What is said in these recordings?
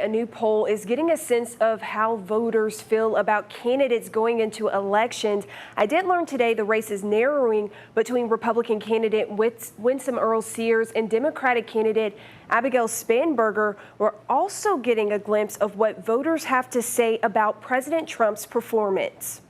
A new poll is getting a sense of how voters feel about candidates going into elections. I did learn today the race is narrowing between Republican candidate Winsome Earl-Sears and Democratic candidate Abigail Spanberger. We're also getting a glimpse of what voters have to say about President Trump's performance.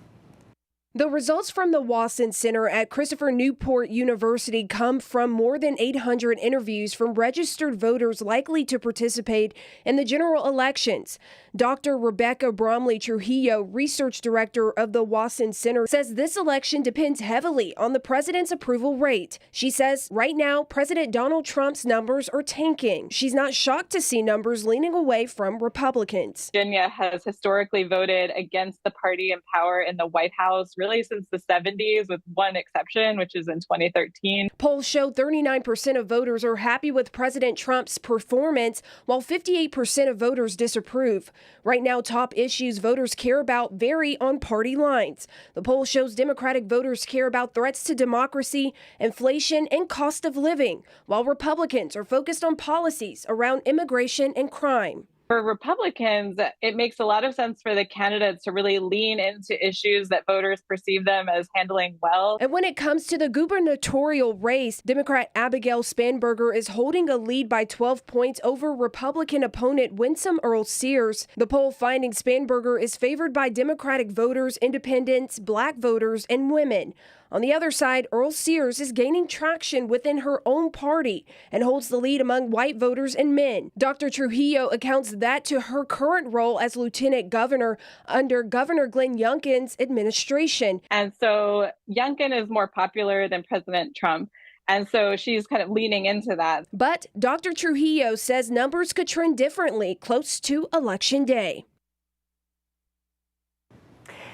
The results from the Wason Center at Christopher Newport University come from more than 800 interviews from registered voters likely to participate in the general elections. Dr. Rebecca Bromley Trujillo, research director of the Wason Center, says this election depends heavily on the president's approval rate. She says right now, President Donald Trump's numbers are tanking. She's not shocked to see numbers leaning away from Republicans. Virginia has historically voted against the party in power in the White House really since the 70s, with one exception, which is in 2013. Polls show 39% of voters are happy with President Trump's performance, while 58% of voters disapprove. Right now, top issues voters care about vary on party lines. The poll shows Democratic voters care about threats to democracy, inflation, and cost of living, while Republicans are focused on policies around immigration and crime. For Republicans, it makes a lot of sense for the candidates to really lean into issues that voters perceive them as handling well. And when it comes to the gubernatorial race, Democrat Abigail Spanberger is holding a lead by 12 points over Republican opponent Winsome Earl-Sears. The poll finding Spanberger is favored by Democratic voters, independents, black voters, and women. On the other side, Earl-Sears is gaining traction within her own party and holds the lead among white voters and men. Dr. Trujillo accounts that to her current role as lieutenant governor under Governor Glenn Youngkin's administration. And so Youngkin is more popular than President Trump. And so she's kind of leaning into that. But Dr. Trujillo says numbers could trend differently close to Election Day.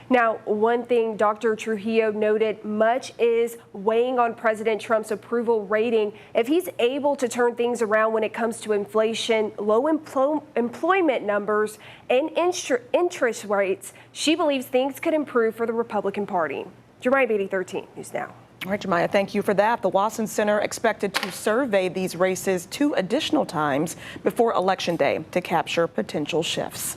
Now, one thing Dr. Trujillo noted, much is weighing on President Trump's approval rating. If he's able to turn things around when it comes to inflation, low employment numbers, and interest rates, she believes things could improve for the Republican Party. Jemiah Beatty, 13 News Now. All right, Jemiah, thank you for that. The Wason Center expected to survey these races 2 additional times before Election Day to capture potential shifts.